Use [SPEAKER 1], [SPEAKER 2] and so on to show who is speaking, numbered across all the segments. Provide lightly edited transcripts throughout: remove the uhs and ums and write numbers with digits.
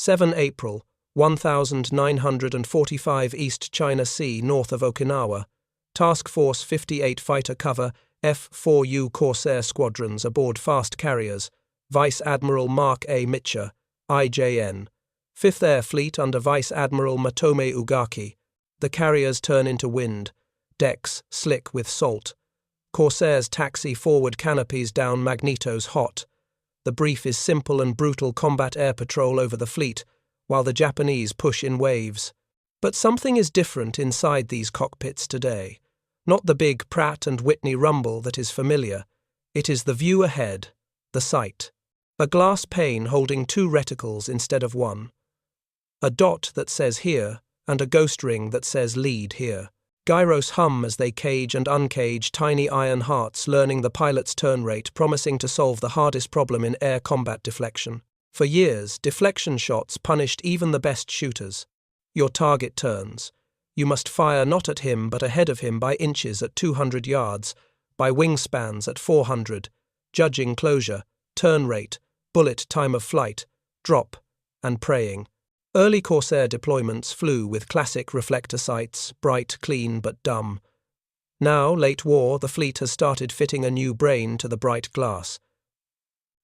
[SPEAKER 1] 7 April, 1945 East China Sea, north of Okinawa. Task Force 58 fighter cover F4U Corsair squadrons aboard fast carriers. Vice Admiral Marc A. Mitscher, IJN. 5th Air Fleet under Vice Admiral Matome Ugaki. The carriers turn into wind. Decks slick with salt. Corsairs taxi forward canopies down magnetos hot. The brief is simple and brutal combat air patrol over the fleet, while the Japanese push in waves. But something is different inside these cockpits today. Not the big Pratt and Whitney rumble that is familiar. It is the view ahead, the sight. A glass pane holding 2 reticles instead of 1. A dot that says here, and a ghost ring that says lead here. Gyros hum as they cage and uncage tiny iron hearts, learning the pilot's turn rate, promising to solve the hardest problem in air combat deflection. For years, deflection shots punished even the best shooters. Your target turns. You must fire not at him but ahead of him by inches at 200 yards, by wingspans at 400, judging closure, turn rate, bullet time of flight, drop, and praying. Early Corsair deployments flew with classic reflector sights, bright, clean, but dumb. Now, late war, the fleet has started fitting a new brain to the bright glass.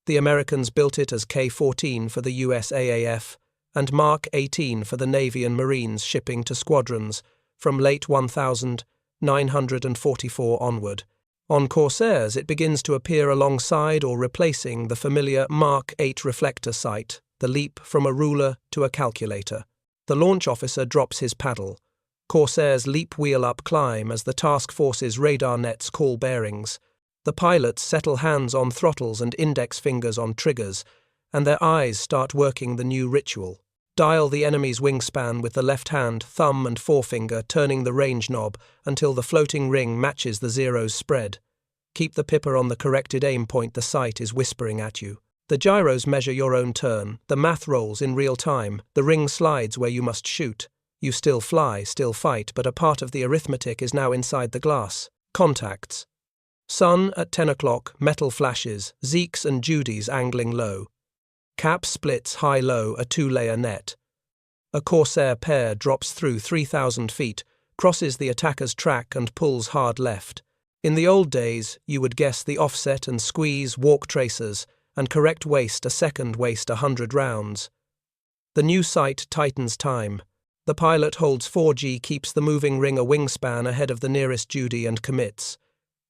[SPEAKER 1] The Americans built it as K-14 for the US AAF, and Mark 18 for the Navy and Marines shipping to squadrons from late 1944 onward. On Corsairs, it begins to appear alongside or replacing the familiar Mark 8 reflector sight, the leap from a ruler to a calculator. The launch officer drops his paddle. Corsairs leap wheel up climb as the task force's radar nets call bearings. The pilots settle hands on throttles and index fingers on triggers, and their eyes start working the new ritual. Dial the enemy's wingspan with the left hand, thumb and forefinger, turning the range knob until the floating ring matches the zero's spread. Keep the pipper on the corrected aim point the sight is whispering at you. The gyros measure your own turn, the math rolls in real time, the ring slides where you must shoot. You still fly, still fight, but a part of the arithmetic is now inside the glass. Contacts. Sun at 10 o'clock, metal flashes, Zeeks and Judys angling low. Cap splits high-low, a 2-layer net. A Corsair pair drops through 3,000 feet, crosses the attacker's track and pulls hard left. In the old days, you would guess the offset and squeeze walk tracers and correct waste a second waste 100 rounds. The new sight tightens time. The pilot holds 4G, keeps the moving ring a wingspan ahead of the nearest Judy and commits.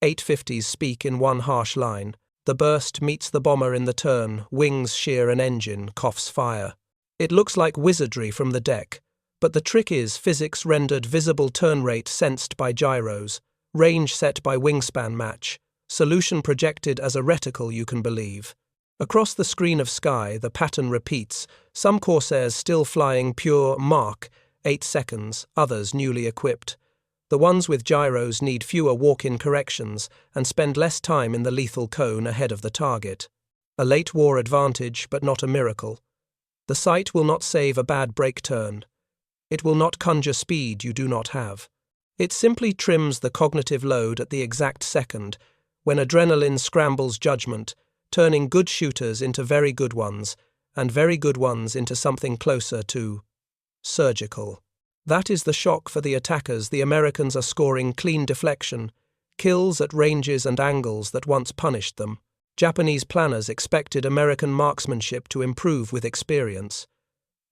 [SPEAKER 1] 850s speak in one harsh line. The burst meets the bomber in the turn, wings shear an engine, coughs fire. It looks like wizardry from the deck, but the trick is physics rendered visible, turn rate sensed by gyros, range set by wingspan match, solution projected as a reticle you can believe. Across the screen of sky, the pattern repeats, some Corsairs still flying pure Mach, 8 seconds, others newly equipped. The ones with gyros need fewer walk-in corrections and spend less time in the lethal cone ahead of the target. A late war advantage, but not a miracle. The sight will not save a bad brake turn. It will not conjure speed you do not have. It simply trims the cognitive load at the exact second, when adrenaline scrambles judgment, turning good shooters into very good ones, and very good ones into something closer to surgical. That is the shock for the attackers. The Americans are scoring clean deflection, kills at ranges and angles that once punished them. Japanese planners expected American marksmanship to improve with experience.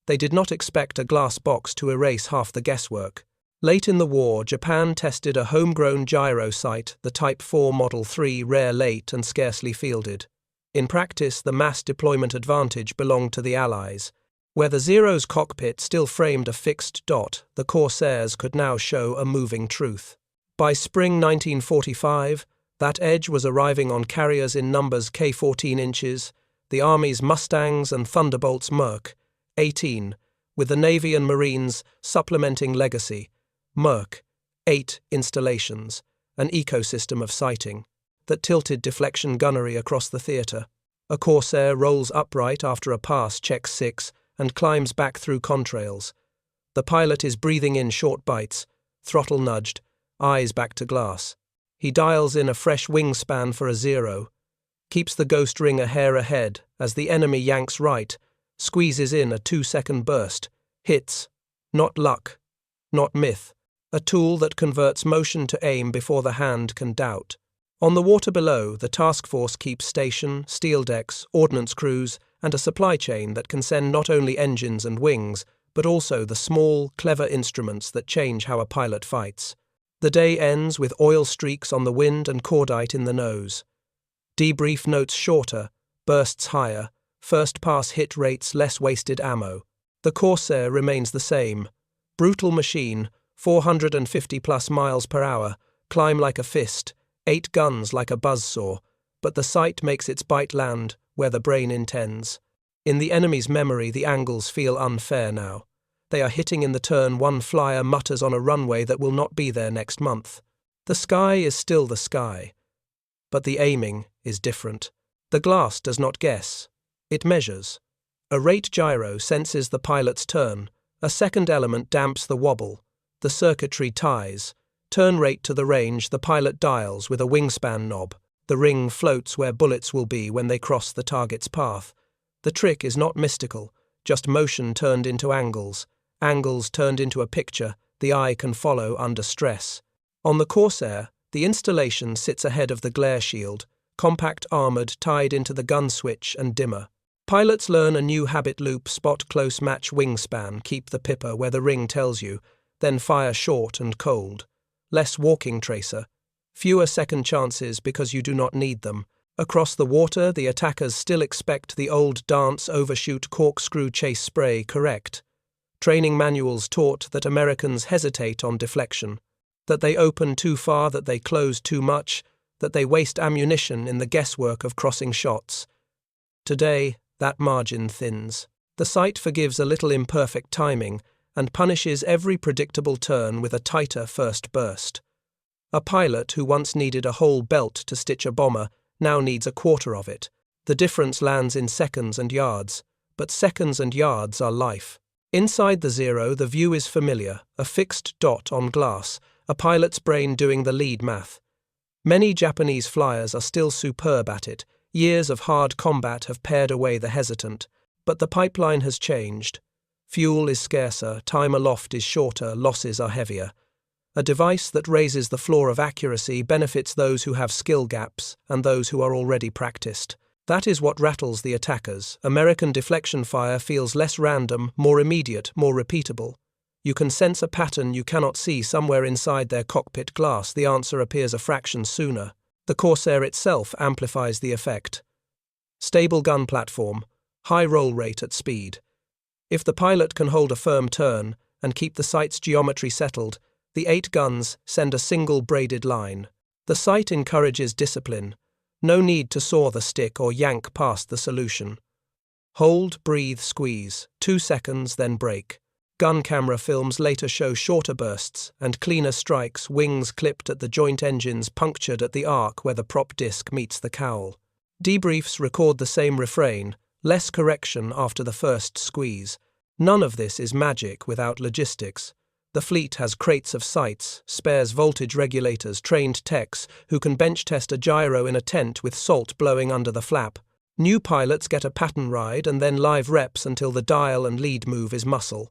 [SPEAKER 1] They did not expect a glass box to erase half the guesswork. Late in the war, Japan tested a homegrown gyro sight, the Type 4 Model 3, rare, late, and scarcely fielded. In practice, the mass deployment advantage belonged to the Allies. Where the Zero's cockpit still framed a fixed dot, the Corsairs could now show a moving truth. By spring 1945, that edge was arriving on carriers in numbers K-14 inches, the Army's Mustangs and Thunderbolts Merc, 18, with the Navy and Marines supplementing legacy, Merc, 8 installations, an ecosystem of sighting, that tilted deflection gunnery across the theatre. A Corsair rolls upright after a pass, checks 6, and climbs back through contrails. The pilot is breathing in short bites, throttle nudged, eyes back to glass. He dials in a fresh wingspan for a 0, keeps the ghost ring a hair ahead as the enemy yanks right, squeezes in a 2-second burst, hits, not luck, not myth, a tool that converts motion to aim before the hand can doubt. On the water below, the task force keeps station, steel decks, ordnance crews, and a supply chain that can send not only engines and wings, but also the small, clever instruments that change how a pilot fights. The day ends with oil streaks on the wind and cordite in the nose. Debrief notes shorter, bursts higher, first pass hit rates less wasted ammo. The Corsair remains the same. Brutal machine, 450 plus miles per hour, climb like a fist, 8 guns like a buzzsaw, but the sight makes its bite land where the brain intends. In the enemy's memory, the angles feel unfair now. They are hitting in the turn one flyer mutters on a runway that will not be there next month. The sky is still the sky, but the aiming is different. The glass does not guess, it measures. A rate gyro senses the pilot's turn, a second element damps the wobble, the circuitry ties. Turn rate to the range the pilot dials with a wingspan knob. The ring floats where bullets will be when they cross the target's path. The trick is not mystical, just motion turned into angles. Angles turned into a picture the eye can follow under stress. On the Corsair, the installation sits ahead of the glare shield, compact armoured tied into the gun switch and dimmer. Pilots learn a new habit loop: spot close, match wingspan, keep the pipper where the ring tells you, then fire short and cold. Less walking tracer, fewer second chances because you do not need them. Across the water, the attackers still expect the old dance overshoot corkscrew chase spray correct. Training manuals taught that Americans hesitate on deflection, that they open too far, that they close too much, that they waste ammunition in the guesswork of crossing shots. Today, that margin thins. The sight forgives a little imperfect timing and punishes every predictable turn with a tighter first burst. A pilot who once needed a whole belt to stitch a bomber now needs a quarter of it. The difference lands in seconds and yards, but seconds and yards are life. Inside the zero, the view is familiar, a fixed dot on glass, a pilot's brain doing the lead math. Many Japanese flyers are still superb at it. Years of hard combat have pared away the hesitant, but the pipeline has changed. Fuel is scarcer, time aloft is shorter, losses are heavier. A device that raises the floor of accuracy benefits those who have skill gaps and those who are already practiced. That is what rattles the attackers. American deflection fire feels less random, more immediate, more repeatable. You can sense a pattern you cannot see somewhere inside their cockpit glass. The answer appears a fraction sooner. The Corsair itself amplifies the effect. Stable gun platform, high roll rate at speed. If the pilot can hold a firm turn and keep the sight's geometry settled, the 8 guns send a single braided line. The sight encourages discipline. No need to saw the stick or yank past the solution. Hold, breathe, squeeze. 2 seconds, then break. Gun camera films later show shorter bursts and cleaner strikes, wings clipped at the joint engines punctured at the arc where the prop disc meets the cowl. Debriefs record the same refrain, less correction after the first squeeze. None of this is magic without logistics. The fleet has crates of sights, spares voltage regulators, trained techs who can bench test a gyro in a tent with salt blowing under the flap. New pilots get a pattern ride and then live reps until the dial and lead move is muscle.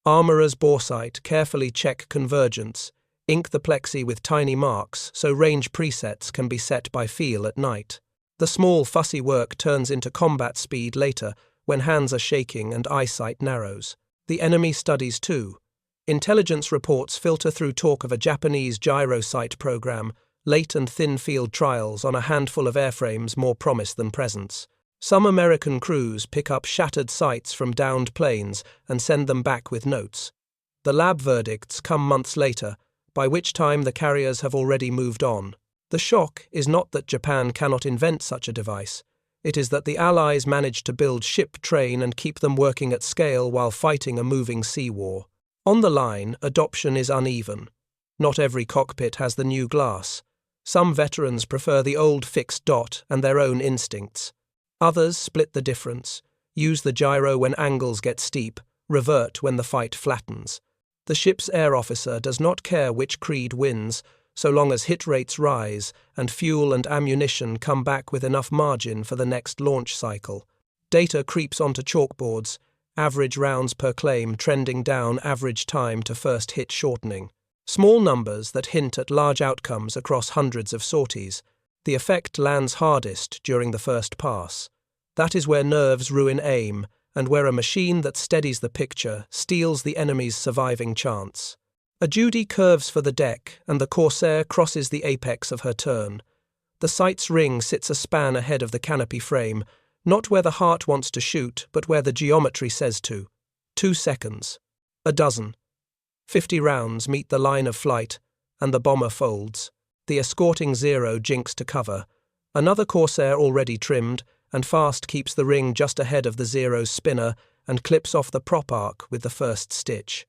[SPEAKER 1] Armourers boresight carefully check convergence, ink the plexi with tiny marks so range presets can be set by feel at night. The small fussy work turns into combat speed later when hands are shaking and eyesight narrows. The enemy studies too. Intelligence reports filter through talk of a Japanese Gyro-Sight program, late and thin field trials on a handful of airframes more promise than presence. Some American crews pick up shattered sights from downed planes and send them back with notes. The lab verdicts come months later, by which time the carriers have already moved on. The shock is not that Japan cannot invent such a device. It is that the Allies managed to build ship, train, and keep them working at scale while fighting a moving sea war. On the line, adoption is uneven. Not every cockpit has the new glass. Some veterans prefer the old fixed dot and their own instincts. Others split the difference, use the gyro when angles get steep, revert when the fight flattens. The ship's air officer does not care which creed wins, so long as hit rates rise and fuel and ammunition come back with enough margin for the next launch cycle. Data creeps onto chalkboards, average rounds per claim trending down, average time to first hit shortening. Small numbers that hint at large outcomes across hundreds of sorties. The effect lands hardest during the first pass. That is where nerves ruin aim, and where a machine that steadies the picture steals the enemy's surviving chance. A Judy curves for the deck, and the Corsair crosses the apex of her turn. The sight's ring sits a span ahead of the canopy frame, not where the heart wants to shoot, but where the geometry says to. 2 seconds. A dozen. 50 rounds meet the line of flight, and the bomber folds. The escorting Zero jinks to cover. Another Corsair already trimmed, and fast keeps the ring just ahead of the Zero's spinner and clips off the prop arc with the first stitch.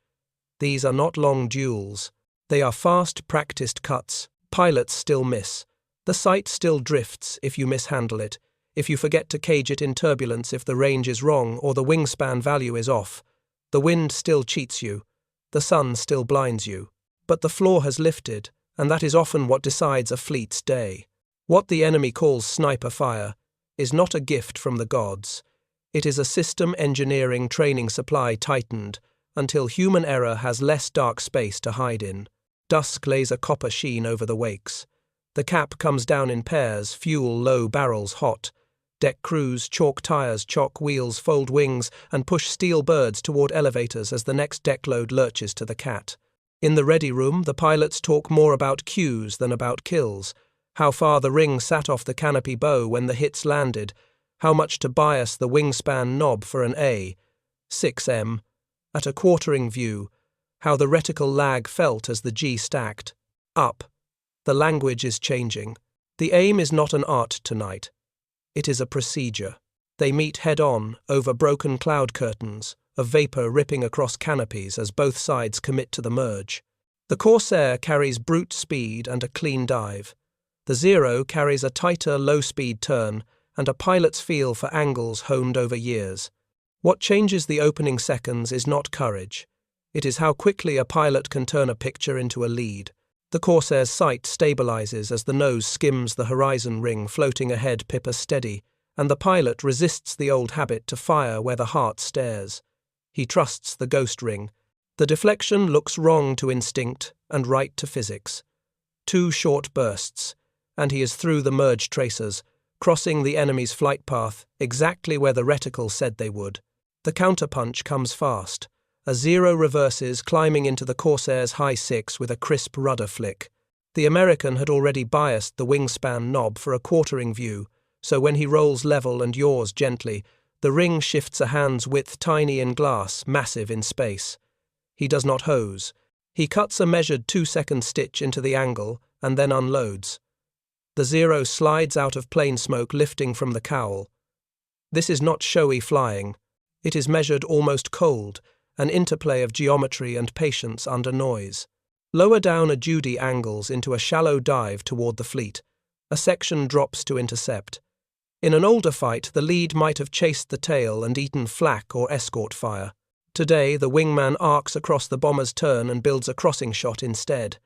[SPEAKER 1] These are not long duels. They are fast, practiced cuts. Pilots still miss. The sight still drifts if you mishandle it, if you forget to cage it in turbulence, if the range is wrong or the wingspan value is off. The wind still cheats you. The sun still blinds you. But the floor has lifted, and that is often what decides a fleet's day. What the enemy calls sniper fire is not a gift from the gods. It is a system engineering training supply tightened until human error has less dark space to hide in. Dusk lays a copper sheen over the wakes. The cap comes down in pairs, fuel low, barrels hot. Deck crews chalk tires, chock wheels, fold wings, and push steel birds toward elevators as the next deck load lurches to the cat. In the ready room, the pilots talk more about cues than about kills. How far the ring sat off the canopy bow when the hits landed, how much to bias the wingspan knob for an A, 6M, at a quartering view, how the reticle lag felt as the G stacked. Up. The language is changing. The aim is not an art tonight. It is a procedure. They meet head-on over broken cloud curtains, of vapor ripping across canopies as both sides commit to the merge. The Corsair carries brute speed and a clean dive. The Zero carries a tighter, low-speed turn and a pilot's feel for angles honed over years. What changes the opening seconds is not courage. It is how quickly a pilot can turn a picture into a lead. The Corsair's sight stabilizes as the nose skims the horizon ring floating ahead, pippa steady, and the pilot resists the old habit to fire where the heart stares. He trusts the ghost ring. The deflection looks wrong to instinct and right to physics. 2 short bursts, and he is through the merge tracers, crossing the enemy's flight path exactly where the reticle said they would. The counterpunch comes fast. A Zero reverses, climbing into the Corsair's high 6 with a crisp rudder flick. The American had already biased the wingspan knob for a quartering view, so when he rolls level and yaws gently, the ring shifts a hand's width, tiny in glass, massive in space. He does not hose. He cuts a measured 2-second stitch into the angle and then unloads. The Zero slides out of plane smoke lifting from the cowl. This is not showy flying. It is measured almost cold, an interplay of geometry and patience under noise. Lower down, a Judy angles into a shallow dive toward the fleet. A section drops to intercept. In an older fight, the lead might have chased the tail and eaten flak or escort fire. Today, the wingman arcs across the bomber's turn and builds a crossing shot instead.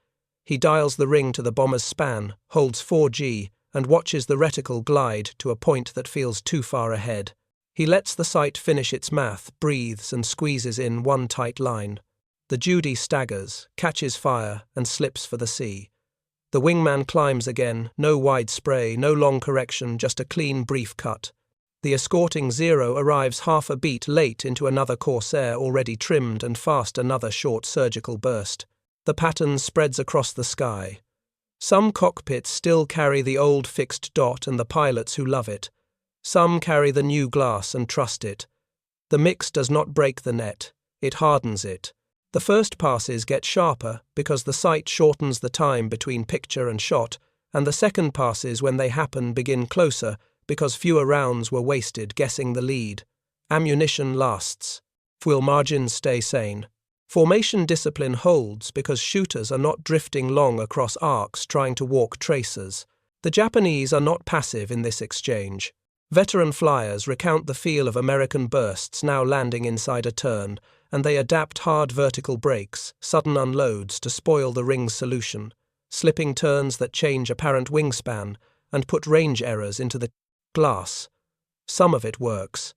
[SPEAKER 1] He dials the ring to the bomber's span, holds 4G, and watches the reticle glide to a point that feels too far ahead. He lets the sight finish its math, breathes and squeezes in one tight line. The Judy staggers, catches fire, and slips for the sea. The wingman climbs again, no wide spray, no long correction, just a clean, brief cut. The escorting Zero arrives half a beat late into another Corsair already trimmed and fast another short surgical burst. The pattern spreads across the sky. Some cockpits still carry the old fixed dot and the pilots who love it. Some carry the new glass and trust it. The mix does not break the net, it hardens it. The first passes get sharper because the sight shortens the time between picture and shot, and the second passes, when they happen, begin closer because fewer rounds were wasted guessing the lead. Ammunition lasts. Fuel margins stay sane. Formation discipline holds because shooters are not drifting long across arcs trying to walk tracers. The Japanese are not passive in this exchange. Veteran flyers recount the feel of American bursts now landing inside a turn, and they adapt hard vertical brakes, sudden unloads to spoil the ring's solution, slipping turns that change apparent wingspan and put range errors into the glass. Some of it works.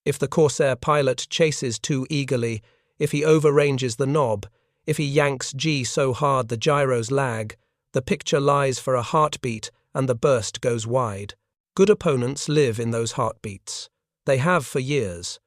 [SPEAKER 1] If the Corsair pilot chases too eagerly, if he overranges the knob, if he yanks G so hard the gyros lag, the picture lies for a heartbeat and the burst goes wide. Good opponents live in those heartbeats. They have for years.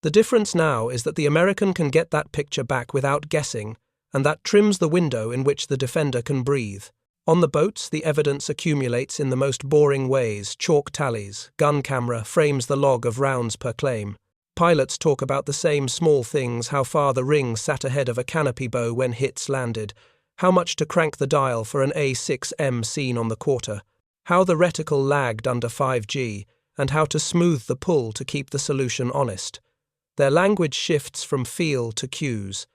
[SPEAKER 1] The difference now is that the American can get that picture back without guessing, and that trims the window in which the defender can breathe. On the boats, the evidence accumulates in the most boring ways: chalk tallies, gun camera frames the log of rounds per claim. Pilots talk about the same small things: how far the ring sat ahead of a canopy bow when hits landed, how much to crank the dial for an A6M seen on the quarter, how the reticle lagged under 5G, and how to smooth the pull to keep the solution honest. Their language shifts from feel to cues.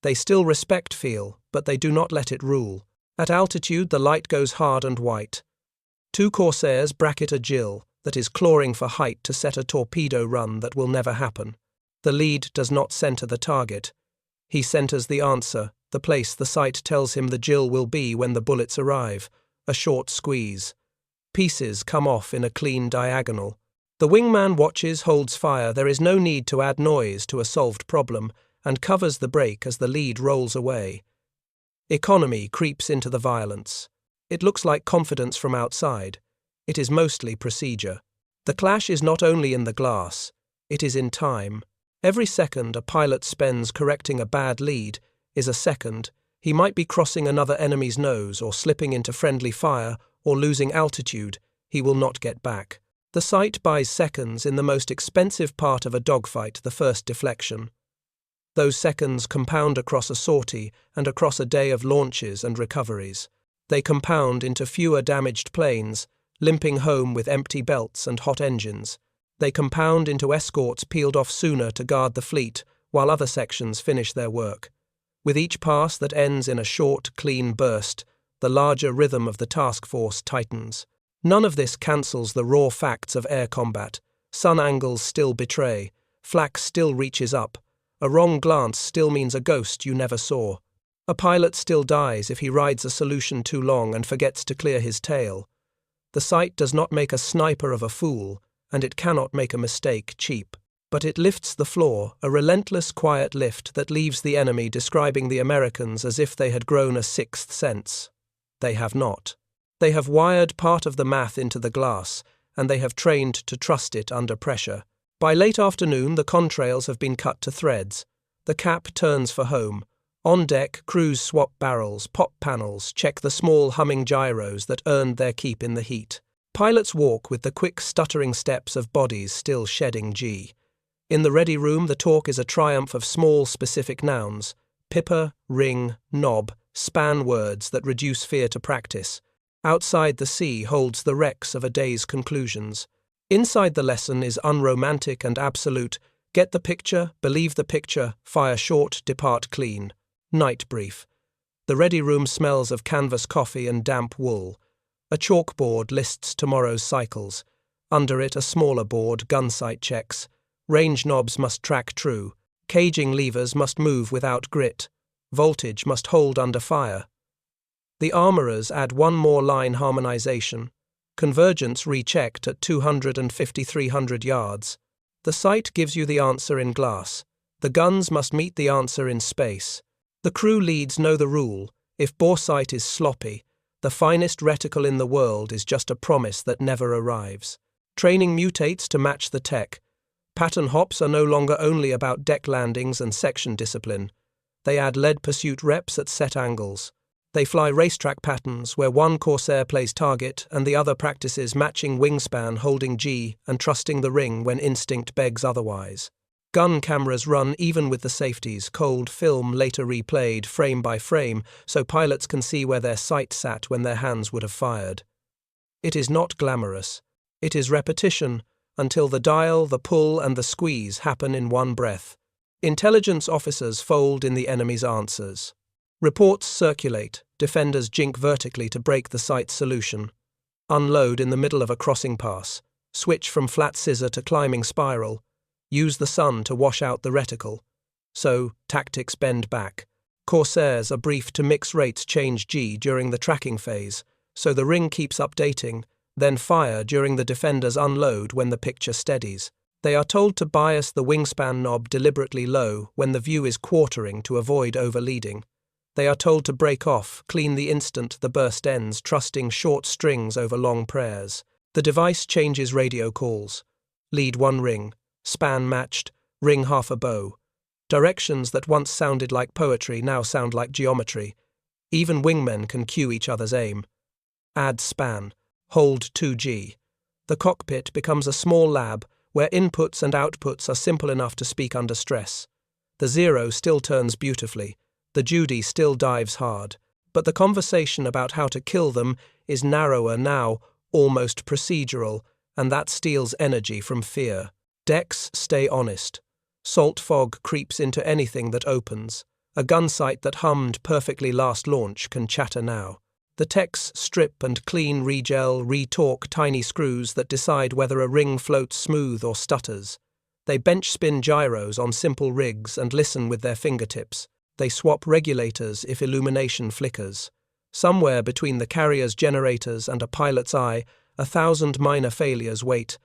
[SPEAKER 1] They still respect feel, but they do not let it rule. At altitude, the light goes hard and white. Two Corsairs bracket a Jill that is clawing for height to set a torpedo run that will never happen. The lead does not center the target. He centers the answer, the place the sight tells him the Jill will be when the bullets arrive, a short squeeze. Pieces come off in a clean diagonal. The wingman watches, holds fire. There is no need to add noise to a solved problem, and covers the break as the lead rolls away. Economy creeps into the violence. It looks like confidence from outside. It is mostly procedure. The clash is not only in the glass, it is in time. Every second a pilot spends correcting a bad lead is a second. He might be crossing another enemy's nose or slipping into friendly fire or losing altitude. He will not get back. The sight buys seconds in the most expensive part of a dogfight, the first deflection. Those seconds compound across a sortie and across a day of launches and recoveries. They compound into fewer damaged planes, limping home with empty belts and hot engines. They compound into escorts peeled off sooner to guard the fleet, while other sections finish their work. With each pass that ends in a short, clean burst, the larger rhythm of the task force tightens. None of this cancels the raw facts of air combat. Sun angles still betray. Flak still reaches up. A wrong glance still means a ghost you never saw. A pilot still dies if he rides a solution too long and forgets to clear his tail. The sight does not make a sniper of a fool, and it cannot make a mistake cheap. But it lifts the floor, a relentless, quiet lift that leaves the enemy describing the Americans as if they had grown a sixth sense. They have not. They have wired part of the math into the glass, and they have trained to trust it under pressure. By late afternoon, the contrails have been cut to threads. The cap turns for home. On deck, crews swap barrels, pop panels, check the small humming gyros that earned their keep in the heat. Pilots walk with the quick stuttering steps of bodies still shedding G. In the ready room, the talk is a triumph of small specific nouns: pipper, ring, knob, span words that reduce fear to practice. Outside, the sea holds the wrecks of a day's conclusions. Inside, the lesson is unromantic and absolute. Get the picture, believe the picture, fire short, depart clean. Night brief. The ready room smells of canvas coffee and damp wool. A chalkboard lists tomorrow's cycles. Under it, a smaller board, gunsight checks. Range knobs must track true. Caging levers must move without grit. Voltage must hold under fire. The armourers add one more line: harmonization. Convergence rechecked at 200 and 300 yards. The sight gives you the answer in glass. The guns must meet the answer in space. The crew leads know the rule. If boresight is sloppy, the finest reticle in the world is just a promise that never arrives. Training mutates to match the tech. Pattern hops are no longer only about deck landings and section discipline. They add lead pursuit reps at set angles. They fly racetrack patterns where one Corsair plays target and the other practices matching wingspan, holding G, and trusting the ring when instinct begs otherwise. Gun cameras run even with the safeties, cold film later replayed frame by frame so pilots can see where their sight sat when their hands would have fired. It is not glamorous. It is repetition until the dial, the pull, and the squeeze happen in one breath. Intelligence officers fold in the enemy's answers. Reports circulate, defenders jink vertically to break the sight solution. Unload in the middle of a crossing pass. Switch from flat scissor to climbing spiral. Use the sun to wash out the reticle. So, tactics bend back. Corsairs are briefed to mix rates change G during the tracking phase, so the ring keeps updating, then fire during the defenders unload when the picture steadies. They are told to bias the wingspan knob deliberately low when the view is quartering to avoid overleading. They are told to break off, clean the instant the burst ends, trusting short strings over long prayers. The device changes radio calls. Lead 1 ring, span matched, ring half a bow. Directions that once sounded like poetry now sound like geometry. Even wingmen can cue each other's aim. Add span, hold 2G. The cockpit becomes a small lab where inputs and outputs are simple enough to speak under stress. The Zero still turns beautifully. The Judy still dives hard, but the conversation about how to kill them is narrower now, almost procedural, and that steals energy from fear. Decks stay honest. Salt fog creeps into anything that opens. A gunsight that hummed perfectly last launch can chatter now. The techs strip and clean, regel, retorque tiny screws that decide whether a ring floats smooth or stutters. They bench spin gyros on simple rigs and listen with their fingertips. They swap regulators if illumination flickers. Somewhere between the carrier's generators and a pilot's eye, 1,000 minor failures wait.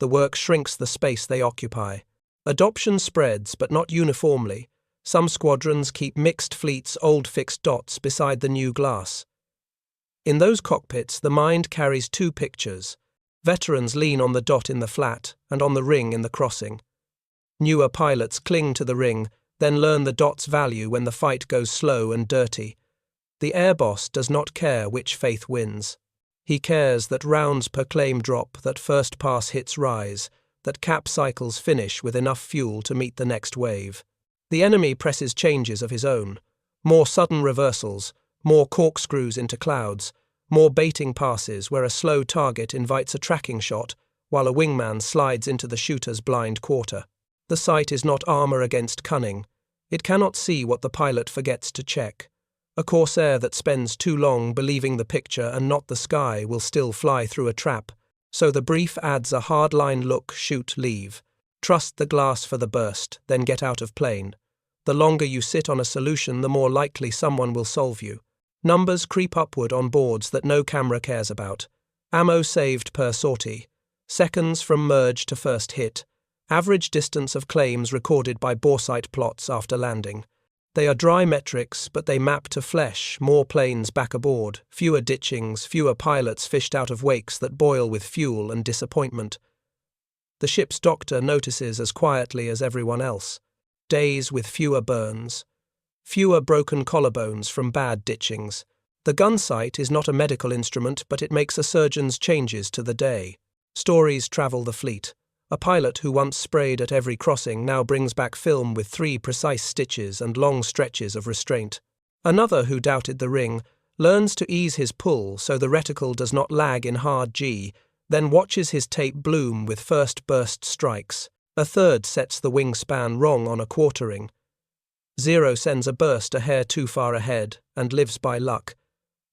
[SPEAKER 1] The work shrinks the space they occupy. Adoption spreads, but not uniformly. Some squadrons keep mixed fleets, old fixed dots beside the new glass. In those cockpits, the mind carries 2 pictures. Veterans lean on the dot in the flat and on the ring in the crossing. Newer pilots cling to the ring, then learn the dot's value when the fight goes slow and dirty. The air boss does not care which faith wins. He cares that rounds per claim drop, that first pass hits rise, that cap cycles finish with enough fuel to meet the next wave. The enemy presses changes of his own. More sudden reversals, more corkscrews into clouds, more baiting passes where a slow target invites a tracking shot while a wingman slides into the shooter's blind quarter. The sight is not armor against cunning. It cannot see what the pilot forgets to check. A Corsair that spends too long believing the picture and not the sky will still fly through a trap, so the brief adds a hardline look, shoot, leave. Trust the glass for the burst, then get out of plane. The longer you sit on a solution, the more likely someone will solve you. Numbers creep upward on boards that no camera cares about. Ammo saved per sortie. Seconds from merge to first hit. Average distance of claims recorded by boresight plots after landing. They are dry metrics, but they map to flesh, more planes back aboard, fewer ditchings, fewer pilots fished out of wakes that boil with fuel and disappointment. The ship's doctor notices as quietly as everyone else. Days with fewer burns. Fewer broken collarbones from bad ditchings. The gunsight is not a medical instrument, but it makes a surgeon's changes to the day. Stories travel the fleet. A pilot who once sprayed at every crossing now brings back film with 3 precise stitches and long stretches of restraint. Another who doubted the ring learns to ease his pull so the reticle does not lag in hard G, then watches his tape bloom with first burst strikes. A third sets the wingspan wrong on a quartering. Zero sends a burst a hair too far ahead and lives by luck.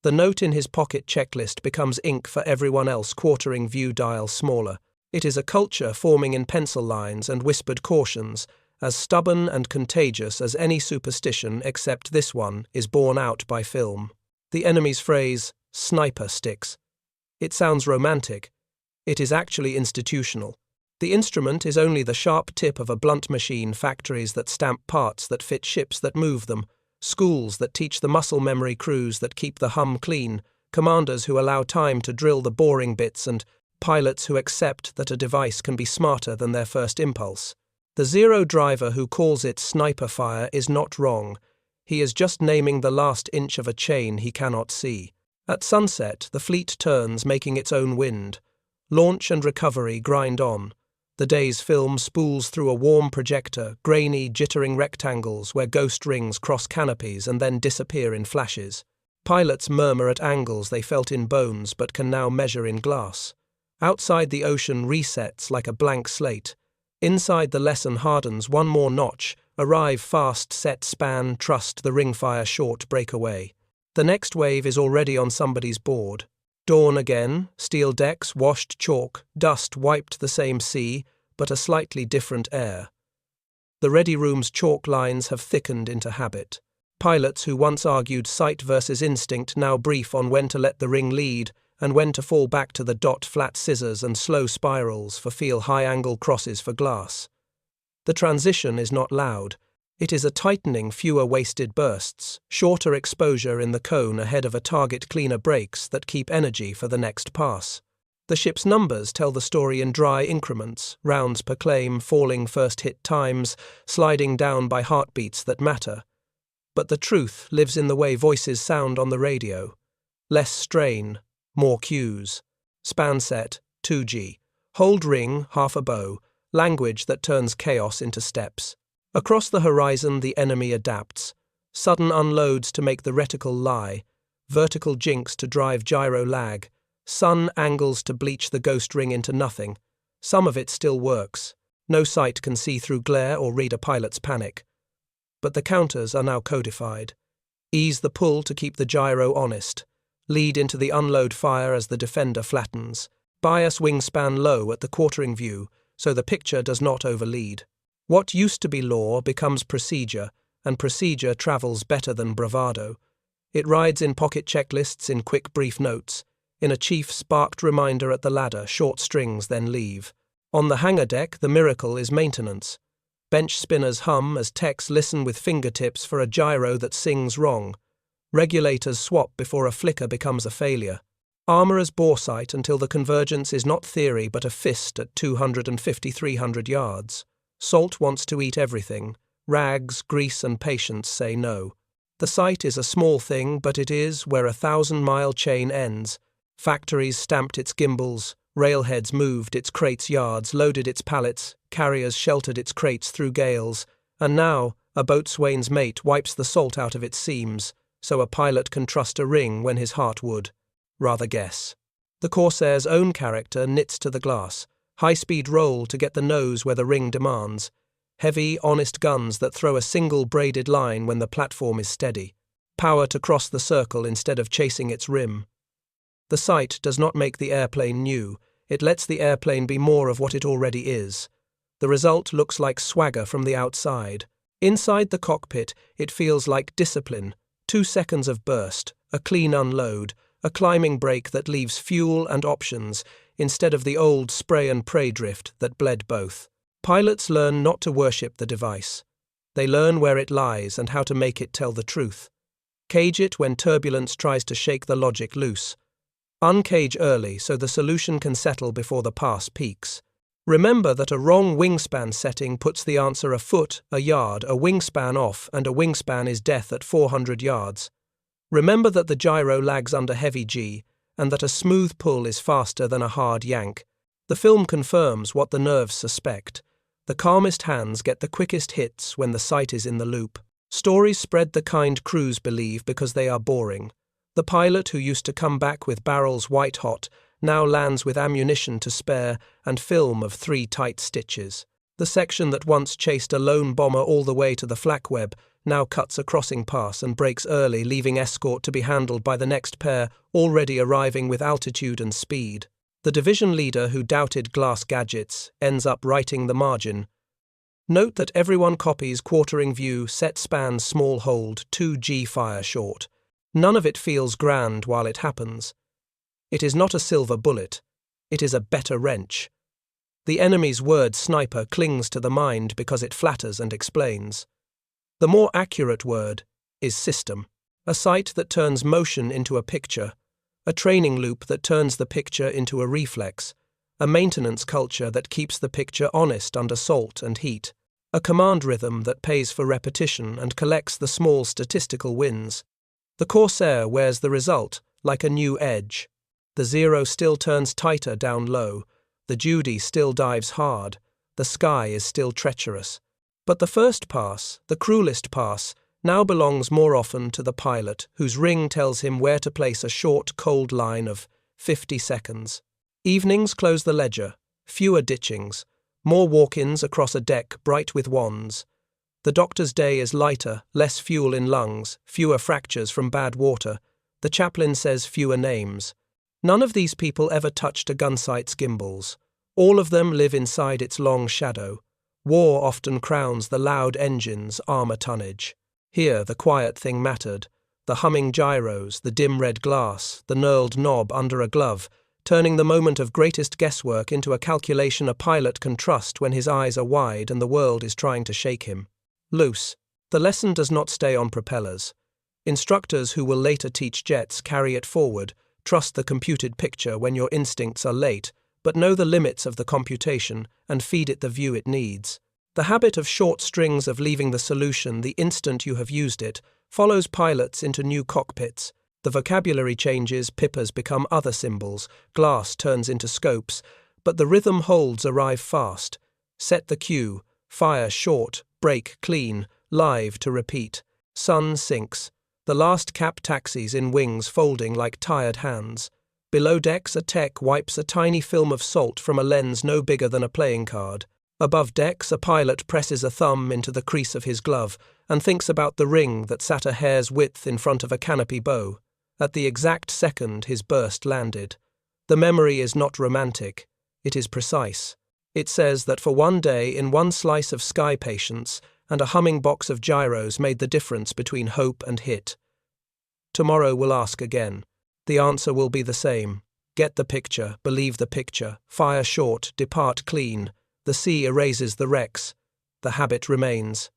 [SPEAKER 1] The note in his pocket checklist becomes ink for everyone else, quartering view dial smaller. It is a culture forming in pencil lines and whispered cautions, as stubborn and contagious as any superstition except this one is borne out by film. The enemy's phrase, sniper sticks. It sounds romantic. It is actually institutional. The instrument is only the sharp tip of a blunt machine, factories that stamp parts that fit ships that move them, schools that teach the muscle memory crews that keep the hum clean, commanders who allow time to drill the boring bits, and pilots who accept that a device can be smarter than their first impulse. The Zero driver who calls it sniper fire is not wrong. He is just naming the last inch of a chain he cannot see. At sunset, the fleet turns, making its own wind. Launch and recovery grind on. The day's film spools through a warm projector, grainy, jittering rectangles where ghost rings cross canopies and then disappear in flashes. Pilots murmur at angles they felt in bones but can now measure in glass. Outside, the ocean resets like a blank slate. Inside, the lesson hardens one more notch. Arrive fast, set span, trust the ring fire short, break away. The next wave is already on somebody's board. Dawn again, steel decks, washed chalk, dust wiped the same sea, but a slightly different air. The ready room's chalk lines have thickened into habit. Pilots who once argued sight versus instinct now brief on when to let the ring lead and when to fall back to the flat scissors and slow spirals for feel high-angle crosses for glass. The transition is not loud. It is a tightening, fewer wasted bursts, shorter exposure in the cone ahead of a target, cleaner brakes that keep energy for the next pass. The ship's numbers tell the story in dry increments, rounds per claim, falling first hit times, sliding down by heartbeats that matter. But the truth lives in the way voices sound on the radio. Less strain, more cues. Span set, 2G. Hold ring, half a bow. Language that turns chaos into steps. Across the horizon the enemy adapts. Sudden unloads to make the reticle lie. Vertical jinks to drive gyro lag. Sun angles to bleach the ghost ring into nothing. Some of it still works. No sight can see through glare or read a pilot's panic. But the counters are now codified. Ease the pull to keep the gyro honest. Lead into the unload fire as the defender flattens. Bias wingspan low at the quartering view, so the picture does not overlead. What used to be law becomes procedure, and procedure travels better than bravado. It rides in pocket checklists, in quick brief notes. In a chief sparked reminder at the ladder, short strings then leave. On the hangar deck, the miracle is maintenance. Bench spinners hum as techs listen with fingertips for a gyro that sings wrong. Regulators swap before a flicker becomes a failure. Armourers bore sight until the convergence is not theory but a fist at 250-300 yards. Salt wants to eat everything. Rags, grease and patience say no. The sight is a small thing, but it is where a 1,000-mile chain ends. Factories stamped its gimbals, railheads moved its crates yards, loaded its pallets, carriers sheltered its crates through gales, and now a boatswain's mate wipes the salt out of its seams, so a pilot can trust a ring when his heart would rather guess. The Corsair's own character knits to the glass, high-speed roll to get the nose where the ring demands, heavy, honest guns that throw a single braided line when the platform is steady, power to cross the circle instead of chasing its rim. The sight does not make the airplane new, it lets the airplane be more of what it already is. The result looks like swagger from the outside. Inside the cockpit, it feels like discipline, 2 seconds of burst, a clean unload, a climbing brake that leaves fuel and options, instead of the old spray and pray drift that bled both. Pilots learn not to worship the device. They learn where it lies and how to make it tell the truth. Cage it when turbulence tries to shake the logic loose. Uncage early so the solution can settle before the pass peaks. Remember that a wrong wingspan setting puts the answer a foot, a yard, a wingspan off, and a wingspan is death at 400 yards. Remember that the gyro lags under heavy G, and that a smooth pull is faster than a hard yank. The film confirms what the nerves suspect. The calmest hands get the quickest hits when the sight is in the loop. Stories spread the kind crews believe because they are boring. The pilot who used to come back with barrels white hot now lands with ammunition to spare and film of 3 tight stitches. The section that once chased a lone bomber all the way to the flak web now cuts a crossing pass and breaks early, leaving escort to be handled by the next pair already arriving with altitude and speed. The division leader who doubted glass gadgets ends up writing the margin. Note that everyone copies quartering view, set span, small hold, 2G fire short. None of it feels grand while it happens. It is not a silver bullet. It is a better wrench. The enemy's word sniper clings to the mind because it flatters and explains. The more accurate word is system, a sight that turns motion into a picture, a training loop that turns the picture into a reflex, a maintenance culture that keeps the picture honest under salt and heat, a command rhythm that pays for repetition and collects the small statistical wins. The Corsair wears the result like a new edge. The zero still turns tighter down low, the Judy still dives hard, the sky is still treacherous. But the first pass, the cruelest pass, now belongs more often to the pilot, whose ring tells him where to place a short, cold line of 50 seconds. Evenings close the ledger, fewer ditchings, more walk-ins across a deck bright with wands. The doctor's day is lighter, less fuel in lungs, fewer fractures from bad water. The chaplain says fewer names. None of these people ever touched a gunsight's gimbals. All of them live inside its long shadow. War often crowns the loud engine's armour tonnage. Here the quiet thing mattered. The humming gyros, the dim red glass, the knurled knob under a glove, turning the moment of greatest guesswork into a calculation a pilot can trust when his eyes are wide and the world is trying to shake him. Loose. The lesson does not stay on propellers. Instructors who will later teach jets carry it forward, trust the computed picture when your instincts are late, but know the limits of the computation and feed it the view it needs. The habit of short strings of leaving the solution the instant you have used it follows pilots into new cockpits. The vocabulary changes, pippers become other symbols, glass turns into scopes, but the rhythm holds arrive fast. Set the cue, fire short, break clean, live to repeat. Sun sinks. The last cap taxis in wings folding like tired hands. Below decks a tech wipes a tiny film of salt from a lens no bigger than a playing card. Above decks a pilot presses a thumb into the crease of his glove and thinks about the ring that sat a hair's width in front of a canopy bow. At the exact second his burst landed. The memory is not romantic, it is precise. It says that for one day in one slice of sky patience and a humming box of gyros made the difference between hope and hit. Tomorrow we'll ask again. The answer will be the same. Get the picture, believe the picture, fire short, depart clean. The sea erases the wrecks. The habit remains.